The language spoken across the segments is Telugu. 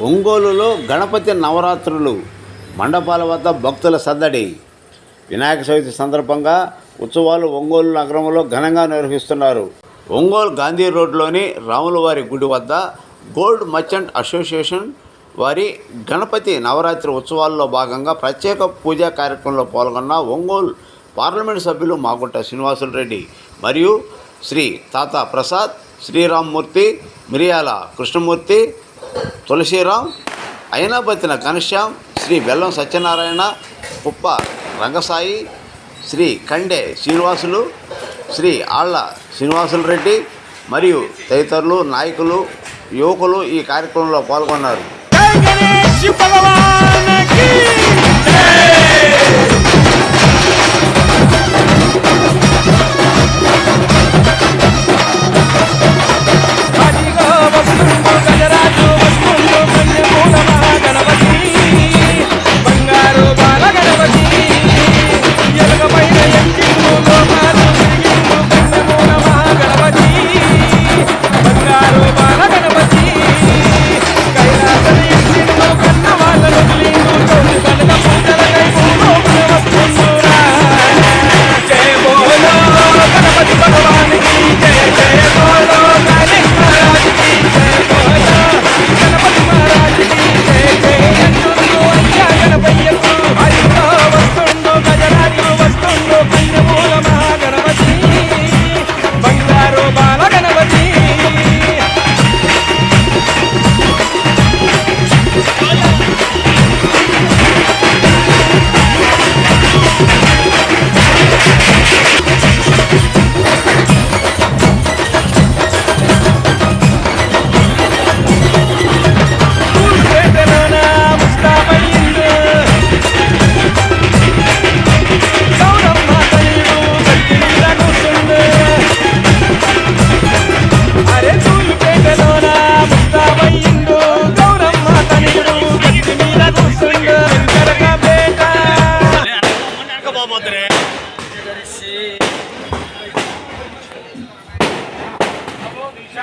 ఒంగోలులో గణపతి నవరాత్రులు మండపాల వద్ద భక్తుల సద్దడి. వినాయక చవితి సందర్భంగా ఉత్సవాలు ఒంగోలు నగరంలో ఘనంగా నిర్వహిస్తున్నారు. ఒంగోలు గాంధీ రోడ్లోని రాములవారి గుడి వద్ద గోల్డ్ మర్చెంట్ అసోసియేషన్ వారి గణపతి నవరాత్రి ఉత్సవాల్లో భాగంగా ప్రత్యేక పూజా కార్యక్రమంలో పాల్గొన్న ఒంగోలు పార్లమెంటు సభ్యులు మాగుంట శ్రీనివాసులు రెడ్డి మరియు శ్రీ తాత ప్రసాద్, శ్రీరామ్మూర్తి, మిరియాల కృష్ణమూర్తి, తులసిరామ్, అయినాబత్తిన ఘనశ్యామ్, శ్రీ బెల్లం సత్యనారాయణ, కుప్ప రంగసాయి, శ్రీ కండే శ్రీనివాసులు, శ్రీ ఆళ్ల శ్రీనివాసులు రెడ్డి మరియు తదితరులు నాయకులు, యువకులు ఈ కార్యక్రమంలో పాల్గొన్నారు.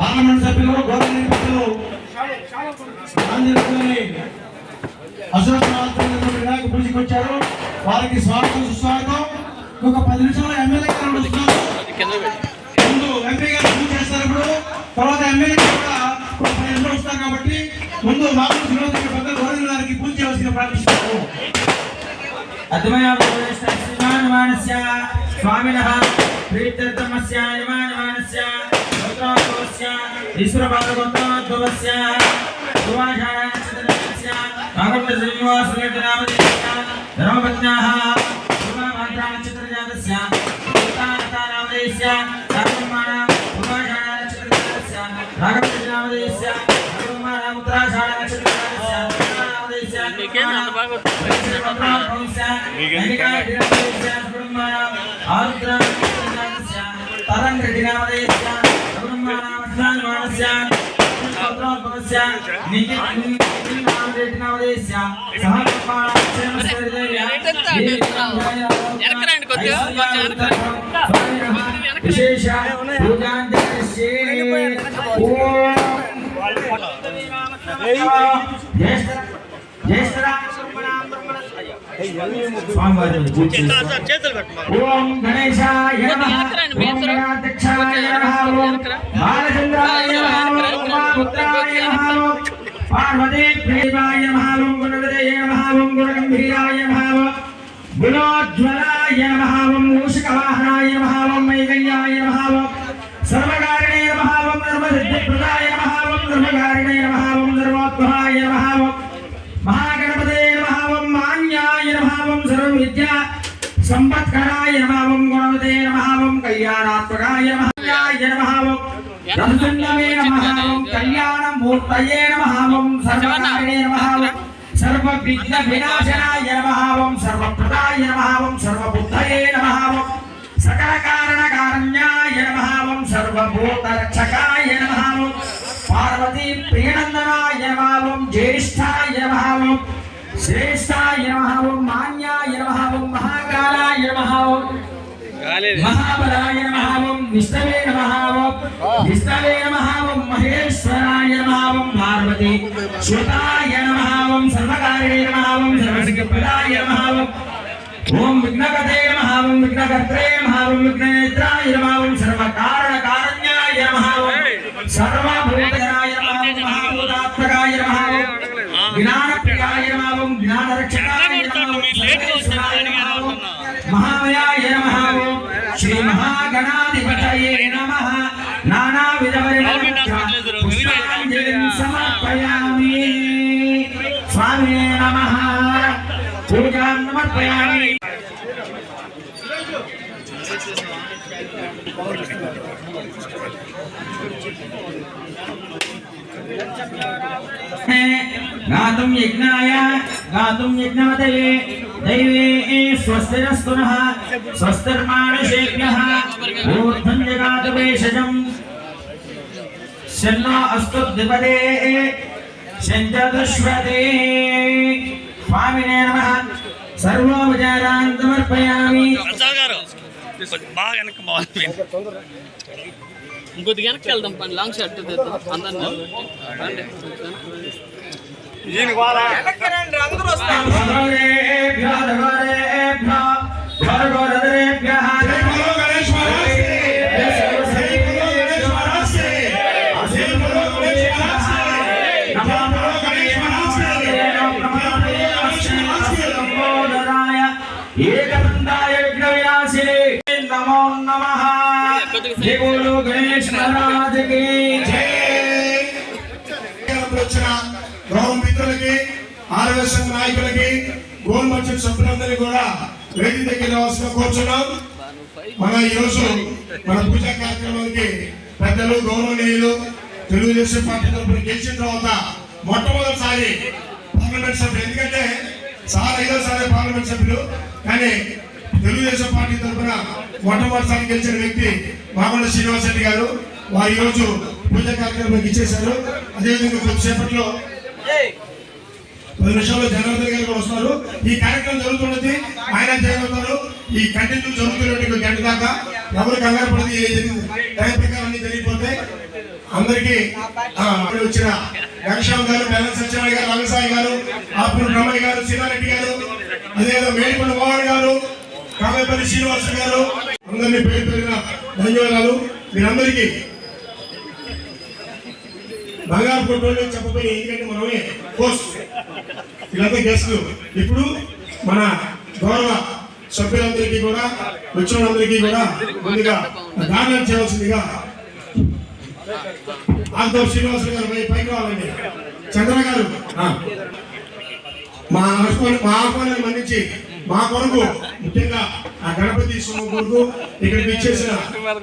పార్లమెంట్ సభ్యులు గౌరవనీయులు అసోసియేషన్ వినాయక పూజకి వచ్చారు. వారికి స్వాగతం సుస్వాగతం. ఒక 10 నిమిషాలు ఎమ్మెల్యే గారు వస్తున్నారు. ముందు ఎంపీ గారు పూజ చేస్తారు. ఇప్పుడు తర్వాత ఎమ్మెల్యే కూడా 10 నిమిషాలు వస్తారు కాబట్టి ముందు మామూలు పెద్ద గౌరవ గారికి పూజ చేయవలసిన ప్రార్థిస్తున్నారు. అద్వయామానస్య స్వామినః ప్రీత్యర్థమస్య యమానమానస్య స్తోత్రోస్య ఈశ్వరపాదగోత్రోద్భవస్య సువాషాయనచంద్రస్య భాగవత శ్రీనివాస రెడ్డి నామధేయస్య ధర్మపత్న్యాః సుమామాత్రానచంద్రజాతస్య సుతానామధేయస్య సర్వమాన సువాషాయనచంద్రజాతస్య భాగవత నామధేయస్య సర్వమానముత్రాషాయనచంద్రజాతస్య నామధేయస్య నికేన భాగవత తరంగ నామధేయస్య విశేష ఓం గణేశాయ నమః, ఓం గణాధ్యక్షాయ నమః, ఓం బాలచంద్రాయ నమః, ఓం ఉమాపుత్రాయ నమః, ఓం పార్వతీదేవాయ నమః, ఓం గుణవదయ నమః, ఓం గుణగంభీరాయ నమః, ఓం గుణోజ్వలాయ నమః, ఓం మూషికవాహనాయ నమః, ఓం మైగయ్యాయ నమః, ఓం సర్వకారిణే నమః, ఓం ధర్మసిద్ధిప్రదాయ నమః, ఓం ధర్మకారిణే నమః, ఓం ధర్మోద్భవాయ నమః, ఓం మహాగణపతే నమః, ఓం మాన్యాయ నమః, ఓం సర్వవిద్యా సంపత్కరాయ నమః, ఓం గుణవతే నమః, ఓం కళ్యాణాత్మకాయ నమః, ఓం రసచండమే నమః, ఓం కళ్యాణమూర్తయే నమః, ఓం సర్వకారిణే నమః, ఓం సర్వవిఘ్న వినాశనాయ నమః, ఓం సర్వప్రదాయ నమః, ఓం సర్వబుద్ధయే నమః, ఓం సకల కారణకారణ్యాయ నమః, ఓం సర్వభూతరక్షకాయ నమః, ఓం పార్వతీ ప్రియనందనాయ నమః, ఓం జ్యేష్ఠాయ నమః, ఓం శ్రేష్ఠాయ నమః, ఓం మాన్యాయ నమః, ఓం మహాకాలాయ నమః, ఓం महाबलाय नमः ओम विष्णवे नमः ओम विष्णवे नमः ओम మహేశ్వరాయ నమః పార్వతీ సుతాయ నమః సర్వకార్యే నమః సర్వసిద్ధిప్రదాయ నమః ఓం విఘ్నపతే నమః విఘ్నకర్త్రే నమః విఘ్నేత్రాయ నమః సర్వకారణకారణ్యాయ నమః సర్వభూతజనాయ నమః భూతాత్మకాయ నమః జ్ఞానప్రియాయ నమః జ్ఞానరక్షకాయ నమః మహామయాయ నమః శ్రీ మహాగణాధిపతయే నమః నానావిధ పుష్పాంజలిం సమర్పయామి స్వామినే నమః పూజాం సమర్పయామి गातुं यज्ञाय गातुं यज्ञवतये दैवे स्वस्तिरस्तु नः स्वस्तिर्मानुषेभ्यः ऊर्ध्वं जगातु भेषजं शन्नो अस्तु द्विपदे शञ्चतुष्पदे स्वामिने नमः सर्वोपचारान् समर्पयामि ఇంకొద్ది వెనక్కి వెళ్దాం పని లాంగ్ షర్ట్ అందరినీ ఏకదంతాయ విఘ్న వినాశినే నమో నమః జై బోలో గణేష్ మహారాజ్ కి జై వచ్చిన గౌరవ మిత్రులకి ఆర్ఎస్ నాయకులకి గోల్ మర్చెంట్ సభ్యులందరినీ కూడా వేదిక దగ్గర రావాల్సిన కోరుచున్నాం. మన ఈరోజు మన పూజా కార్యక్రమానికి పెద్దలు గౌరవనీయులు తెలుగుదేశం పార్టీ తరఫున గెలిచిన తర్వాత మొట్టమొదటిసారి పార్లమెంట్ సభ్యులు, ఎందుకంటే సార్ 5వ సారి పార్లమెంట్ సభ్యులు, కానీ తెలుగుదేశం పార్టీ తరఫున మొట్టమొదటిసారి గెలిచిన వ్యక్తి మామూలు శ్రీనివాస్ రెడ్డి గారు. వారు ఈరోజు పూజా కార్యక్రమానికి ఇచ్చేశారు. అదేవిధంగా కొద్దిసేపట్లో 10 నిమిషాల్లో జనార్దన్ గారు కూడా వస్తున్నారు. ఈ కార్యక్రమం జరుగుతున్నది, ఆయన చేయబోతారు. ఈ కంటిన్యూ జరుగుతున్నటువంటి గంట దాకా ఎవరు కంగారు పడితే టైం ప్రకారం అన్ని జరిగిపోతే అందరికీ వచ్చిన వెంకటరామ గారు, బెల్లం సత్యనారాయణ గారు, రంగసాయి గారు, ఆపూరు బ్రహ్మయ్య గారు, సీనారెడ్డి గారు, అదేవిధంగా మేడిపల్లి మోహన్ గారు, కామేపల్లి శ్రీనివాసు గారు, అందరినీ పేరు పేరున ధన్యవాదాలు. మీరందరికీ బంగారు ఫోటోలు చెప్పబోయే, ఎందుకంటే మనమే పోస్ట్ వీళ్ళంతా గెస్టులు. ఇప్పుడు మన గౌరవ సభ్యులందరికీ కూడా వచ్చినందరికీ కూడా ముందుగా దానం చేయవలసిందిగా ఆంధ్ర శ్రీనివాసు గారు పైకి రావాలండి. చంద్ర గారు మా ఆహ్వానాన్ని మన్నించి మా కొరకు, ముఖ్యంగా ఆ గణపతి స్వామి కొరకు ఇక్కడికి ఇచ్చేసిన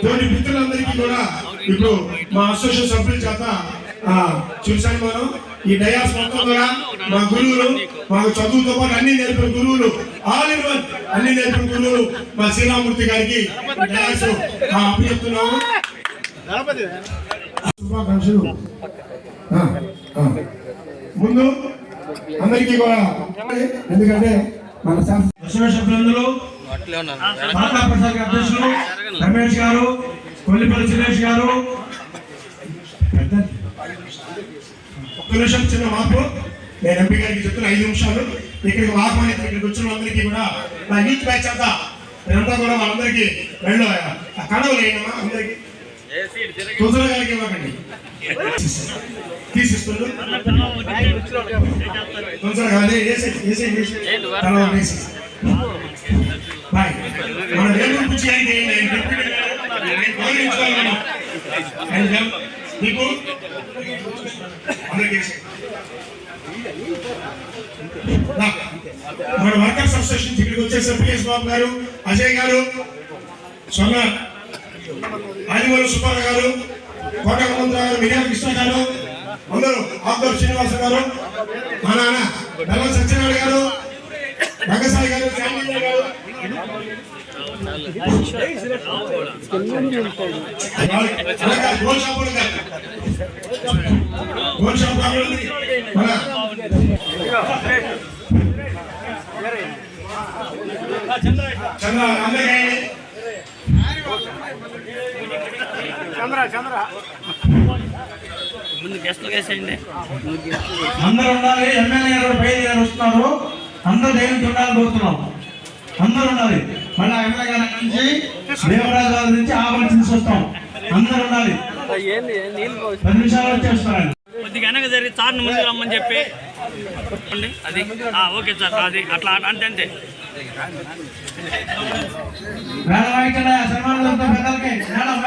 తోటి మిత్రులందరికీ కూడా ఇప్పుడు మా అసోసియేషన్ సభ్యుల చేత చూశాను. మనం ఈ డయాస్ మొత్తం కూడా మా గురువులు, మాకు చదువుతో పాటు అన్ని నేర్పిన గురువులు, ఆల్ ఇన్ వన్ అన్ని నేర్పిన గురువులు మా శ్రీరామూర్తి గారికి డయాస్ అప్పచెప్తున్నాము. శుభాకాంక్షలు. ముందు అందరికీ కూడా, ఎందుకంటే మన సభ్యులందరూ ప్రసాద్ అధ్యక్షులు రమేష్ గారు, కొల్లిపల్లి సురేష్ గారు, ఒక్క నిమిషం చిన్న మార్పు. నేను ఎంపీ గారికి చెప్తున్న 5 నిమిషాలు. ఇక్కడికి ఆహ్వానిత ఇక్కడికి వచ్చిన వాళ్ళందరికీ కూడా నా యూత్ బ్యాచ్ అంతా ఇదంతా కూడా వాళ్ళందరికీ రెండు కడవలు వేయమ్మా. అందరికీ తొందర గారికి ఇవ్వకండి, తీసిస్తుండ్రు తొందర కాదు. మన వేలూరు పిచ్చి గారికి మీకు అందరికీ మన వర్కర్స్ అసోసియేషన్ ఇక్కడికి వచ్చేసారు. పిఎస్ బాబు గారు, అజయ్ గారు, సొన్న ఆదిమూల సుబ్బారావు గారు, కోట హనుమంతరావు గారు, మిర్యాల కృష్ణ గారు, అందరూ ఆంధ్ర శ్రీనివాస గారు, మా నాన్న బెల్లం సత్యనారాయణ గారు, రంగసాయి గారు, శాంతి గారు, చంద్ర ముందు గెస్ట్లు వేసేయండి. అందరూ ఉండాలి. ఎమ్మెల్యే గారు పైన గారు వస్తున్నారు. అందరూ దేవునికి ఉండాలని కోరుతున్నాం. అందరూ ఉండాలి. మళ్ళీ ఎమ్మెల్యే గారి నుంచి దేవరాజు గారి నుంచి ఆభరణ తీసుకొస్తాం. అందరూ ఉండాలి. 10 నిమిషాలు వచ్చేస్తారు. కొద్దిగా వెనక జరిగి సార్ని ముందుకు రమ్మని చెప్పి అది ఓకే సార్, అది అట్లా అంతే అంతే. వేళ వాయించండి. సన్మానం పెద్దలకి మేడం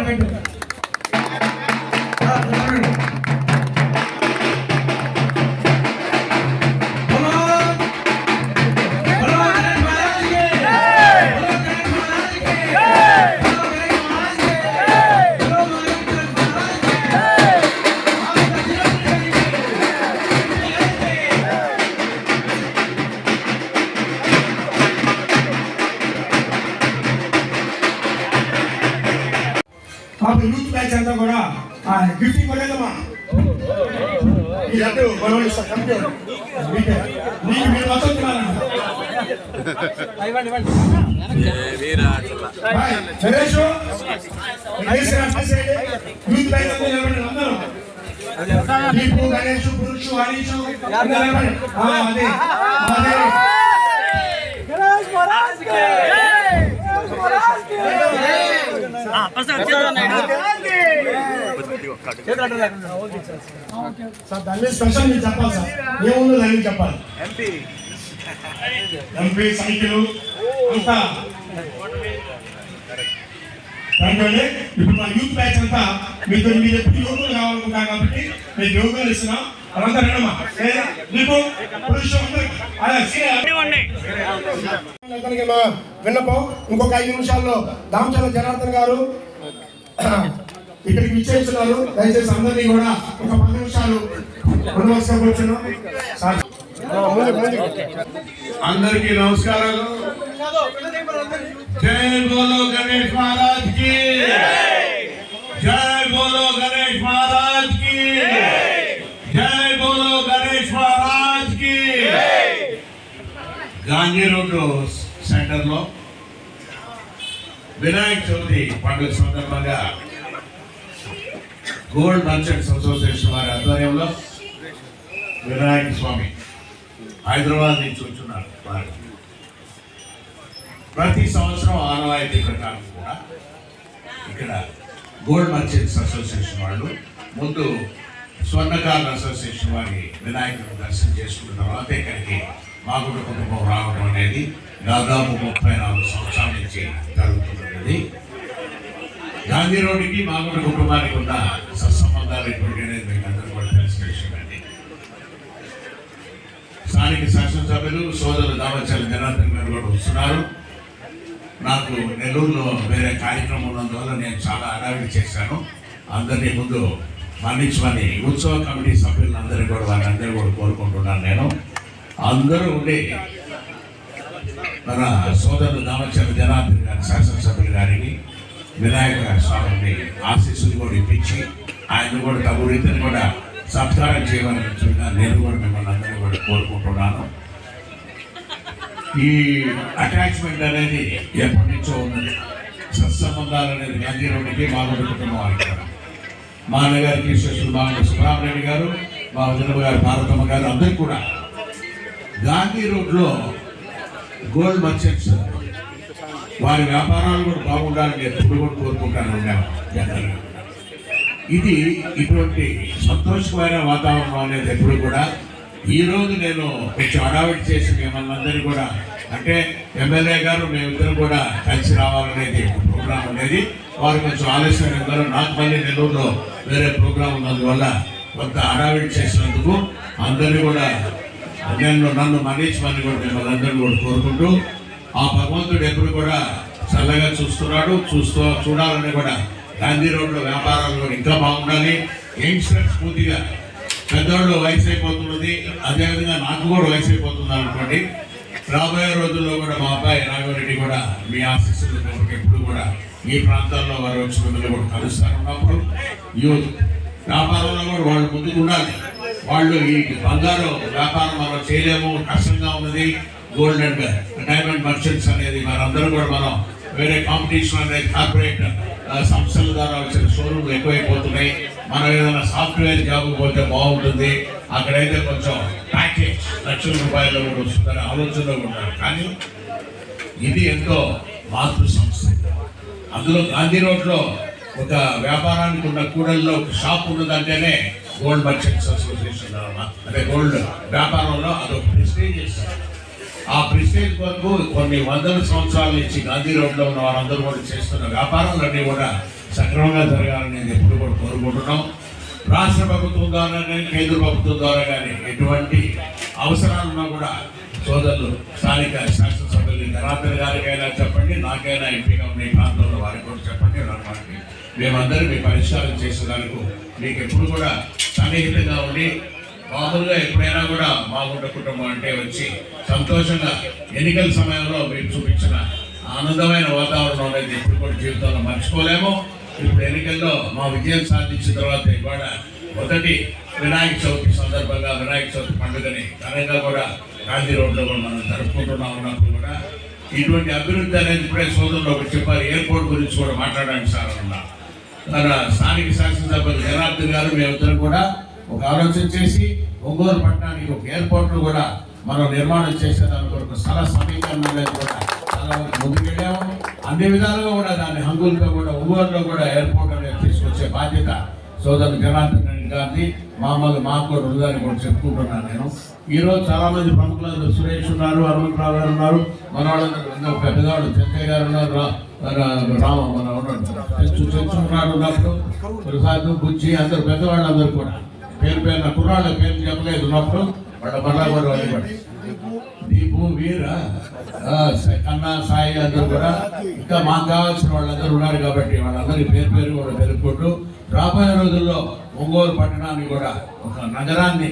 పెట్టు. మాకు యూత్ బ్యాచ్ అంతా కూడా గిఫ్ట్ ఇవ్వలేదమ్మా. ఈ లడ్డు మనం ఇస్తాం. మీరు మొత్తం తినాలంట. సురేష్ యూత్ బ్యాచ్ అంతా నిలబడి అందరూ దీపు, గణేష్, పురుషు, హరీష్ అదే అదే సార్ దాన్ని స్పెషల్ మీరు చెప్పాలి సార్. ఏముందో దాన్ని చెప్పాలి. ఎంపీ సైకిల్ అంతా దాంట్లోనే ఇప్పుడు మా యూత్ బ్యాచ్ అంతా మీతో మీరు ఎప్పుడు యోగులు కావాలనుకుంటాం కాబట్టి మీకు యోగులు ఇస్తున్నాం. అదంతా రండమ్మా. మీకు పురుషులు మా విన్నపం. ఇంకొక 5 నిమిషాల్లో దామచర్ల జనార్దన్ గారు ఇక్కడికి విచ్చేస్తున్నారు. దయచేసి అందరినీ కూడా ఒక 10 నిమిషాలు ఉండవలసిన కూర్చున్నాం. అందరికీ నమస్కారాలు. జై బోలో గణేష్ మహారాజ్ కి జై. బోలో గణేష్ మహారాజ్ కి జై. బోలో గణేష్ మహారాజ్ కి. గాంధీ రోడ్ సెంటర్ లో వినాయక చవితి పండుగ సందర్భంగా గోల్డ్ మర్చెంట్స్ అసోసియేషన్ వారి ఆధ్వర్యంలో వినాయక స్వామి హైదరాబాద్ నుంచి వచ్చున్నారు. ప్రతి సంవత్సరం ఆనవాయితీ ప్రకారం కూడా ఇక్కడ గోల్డ్ మర్చెంట్స్ అసోసియేషన్ వాళ్ళు ముందు స్వర్ణకారుల అసోసియేషన్ వారి వినాయకుడిని దర్శనం చేసుకున్న తర్వాత ఇక్కడికి మాగుంట కుటుంబం రావడం అనేది దాదాపు 34 సంవత్సరాల నుంచి జరుగుతున్నది. గాంధీ రోడ్డుకి మాగుంట కుటుంబానికి ఉన్న సత్సంబంధాలు ఇప్పటికీ అనేది మీకు అందరూ కూడా తెలిసిన విషయం అండి. స్థానిక శాసనసభ్యులు సోదరులు దామచర్ల జనార్దన్ గారు కూడా వస్తున్నారు. నాకు నెల్లూరులో వేరే కార్యక్రమం ఉన్నందువల్ల నేను చాలా హడావిడి చేశాను. అందరినీ ముందు మన్నించమని ఉత్సవ కమిటీ సభ్యులందరూ కూడా వాళ్ళందరూ కూడా కోరుకుంటున్నాను. నేను అందరూ ఉండి మన సోదరులు దామచర్ల జనార్దన్ గారి శాసనసభ్యులు గారికి వినాయక స్వామిని ఆశీస్సులు కూడా ఇప్పించి ఆయన కూడా తగు రీతిని కూడా సత్కారం చేయమని నేను కూడా మిమ్మల్ని అందరూ కూడా కోరుకుంటున్నాను. ఈ అటాచ్మెంట్ అనేది ఎప్పటి నుంచో ఉన్నది. సత్సంబంధాలు అనేది గాంధీ రోడ్డుకి మాగుంట కుటుంబం వారికి. మా అన్నగారికి విశ్వేశ్వరుడు మాగుంట సుబ్రహ్మణ్యం గారు, మా వదిన గారు భారతమ్మ గారు అందరూ కూడా గాంధీ రోడ్లో గోల్డ్ మర్చెంట్స్ వారి వ్యాపారాలు కూడా బాగుండాలని ఎప్పుడు కూడా కోరుకుంటాను ఉన్నాను. ఇది ఇటువంటి సంతోషమైన వాతావరణం అనేది ఎప్పుడు కూడా. ఈరోజు నేను కొంచెం హడావిడి చేసి మిమ్మల్ని అందరినీ కూడా అంటే ఎమ్మెల్యే గారు మేమిద్దరం కూడా కలిసి రావాలనేది ప్రోగ్రాం అనేది వారు కొంచెం ఆలస్యమైన నాకు మళ్ళీ నెల్లూరులో వేరే ప్రోగ్రాం ఉన్నందువల్ల కొంత హడావిడి చేసినందుకు అందరినీ కూడా నన్ను మన్నించమని కూడా మిమ్మల్ని అందరూ కూడా కోరుకుంటూ ఆ భగవంతుడు ఎప్పుడు కూడా చల్లగా చూస్తున్నాడు. చూడాలని కూడా గాంధీ రోడ్లో వ్యాపారాలు కూడా ఇంకా బాగుండాలి. యంగ్స్టర్స్ పూర్తిగా పెద్దవాళ్ళు వయసు అయిపోతున్నది, అదేవిధంగా నాకు కూడా వయసు అయిపోతుంది అనుకోండి. రాబోయే రోజుల్లో కూడా మా అబ్బాయి రాఘవరెడ్డి కూడా మీ ఆశీస్సులు ఎప్పుడు కూడా ఈ ప్రాంతాల్లో వారు వచ్చి మిమ్మల్ని కూడా కలుస్తారు. ఉన్నప్పుడు యూత్ వ్యాపారంలో కూడా వాళ్ళు ముందుకు ఉండాలి. వాళ్ళు ఈ బంగారు వ్యాపారం మనం చేయలేము, కష్టంగా ఉన్నది. గోల్డ్ అండ్ డైమండ్ మర్చెంట్స్ అనేది మనందరూ కూడా మనం వేరే కాంపిటీషన్ అనేది కార్పొరేట్ సంస్థల ద్వారా వచ్చిన షోరూమ్లు ఎక్కువైపోతున్నాయి. మనం ఏదైనా సాఫ్ట్వేర్ జాబ్ పోతే బాగుంటుంది, అక్కడైతే కొంచెం ప్యాకేజ్ లక్షల రూపాయలు కూడా వస్తుందని ఆలోచనలో ఉంటారు. కానీ ఇది ఎంతో మాతృ సంస్థ. అందులో గాంధీ రోడ్లో ఒక వ్యాపారానికి ఉన్న కూడల్లో ఒక షాప్ ఉన్నదంటేనే గోల్డ్ మర్చెంట్స్ అసోసియేషన్ అంటే గోల్డ్ వ్యాపారంలో అదొక ప్రెస్టేజ్ చేస్తారు. ఆ ప్రెస్టేజ్ వరకు కొన్ని వందల సంవత్సరాల నుంచి గాంధీ రోడ్లో ఉన్న వారందరూ కూడా చేస్తున్న వ్యాపారాలన్నీ కూడా సక్రమంగా జరగాలని నేను ఎప్పుడు కూడా కోరుకుంటున్నాం. రాష్ట్ర ప్రభుత్వం ద్వారా కానీ కేంద్ర ప్రభుత్వం ద్వారా కానీ ఎటువంటి అవసరాలున్నా కూడా సోదరులు స్థానిక శాసనసభ్యులు జనార్దన్ గారికైనా చెప్పండి, నాకైనా ఎంపీగా ఉన్న ఈ ప్రాంతంలో వారికి కూడా చెప్పండి. రమ్మని మేమందరం మీ పరిష్కారం చేసేదానికి మీకు ఎప్పుడు కూడా సన్నిహితంగా ఉండి మామూలుగా ఎప్పుడైనా కూడా మాగుంట కుటుంబం అంటే వచ్చి సంతోషంగా ఎన్నికల సమయంలో మీరు చూపించిన ఆనందమైన వాతావరణం అనేది ఎప్పుడు కూడా జీవితంలో మర్చిపోలేము. ఇప్పుడు ఎన్నికల్లో మా విజయం సాధించిన తర్వాత ఇవాళ మొదటి వినాయక చవితి సందర్భంగా వినాయక చవితి పండుగని ఘనంగా కూడా గాంధీ రోడ్లో కూడా మనం జరుపుకుంటున్నాం. ఉన్నప్పుడు కూడా ఇటువంటి అభివృద్ధి అనేది ఇప్పుడే సోదరులు ఒకటి చెప్పారు, ఎయిర్పోర్ట్ గురించి కూడా మాట్లాడడానికి సార్ అన్నా. మన స్థానిక శాసనసభ్యులు జనార్దన్ గారు మేమిద్దరం కూడా ఒక ఆలోచన చేసి ఒంగోలు పట్టణానికి ఒక ఎయిర్పోర్ట్ కూడా మనం నిర్మాణం చేసేదానికి ఒక స్థల సమీకరణ అనేది కూడా చాలా ముందుకెళ్ళాము. అన్ని విధాలుగా కూడా దాన్ని హంగులతో కూడా ఒంగోలులో కూడా ఎయిర్పోర్ట్ అనేది తీసుకొచ్చే బాధ్యత సోదరులు జనార్దన్ గారిని మాకు కూడా ఉందని కూడా చెప్పుకుంటున్నాను నేను. ఈరోజు చాలా మంది ప్రముఖులు సురేష్ ఉన్నారు, హనుమంతరావు గారు ఉన్నారు, మన వాళ్ళందరూ పెద్దవాళ్ళు చెంచయ్య గారు ఉన్నారు, రామ మన చెంచున్నాడు ఉన్నప్పుడు ప్రసాద్ బుజ్జి అందరు పెద్దవాళ్ళు అందరూ కూడా పేరు కుర్రాళ్ళ పేరు చెప్పలేదు ఉన్నప్పుడు వాళ్ళ మళ్ళా కూడా వాళ్ళు దీపు వీర కన్నా సాయి అందరూ కూడా ఇంకా మాకు కావాల్సిన వాళ్ళందరూ ఉన్నారు కాబట్టి వాళ్ళందరి పేరు కూడా తెలుపుకుంటూ రాబోయే రోజుల్లో ఒంగోలు పట్టణాన్ని కూడా ఒక నగరాన్ని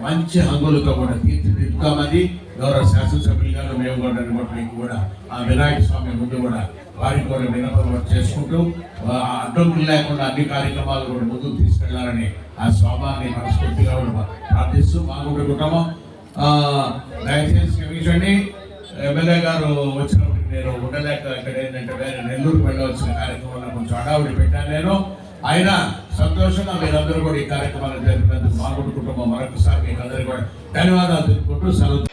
మంచి హంగులతో కూడా తీర్చిదిద్దుతామని గౌరవ శాసనసభ్యులు గారు మేము కూడా మీకు కూడా ఆ వినాయక స్వామి ముందు కూడా వారికి కూడా వినపం చేసుకుంటూ అడ్డంకులు లేకుండా అన్ని కార్యక్రమాలు కూడా ముందుకు తీసుకెళ్లాలని ఆ స్వామాన్ని మనస్ఫూర్తిగా కూడా ప్రార్థిస్తూ మాగుంట కుటుంబం దయచేసి క్షమించండి. ఎమ్మెల్యే గారు వచ్చినప్పుడు నేను ఉండలేక ఇక్కడ ఏంటంటే వేరే నెల్లూరు వెళ్ళవలసిన కార్యక్రమంలో కొంచెం హడావుడి పెట్టాను నేను. అయినా సంతోషంగా మీరందరూ కూడా ఈ కార్యక్రమాన్ని జరిపినందుకు మాగుంట కుటుంబం మరొకసారి మీకు అందరికీ కూడా ధన్యవాదాలు తెలుపుకుంటూ సెలవు.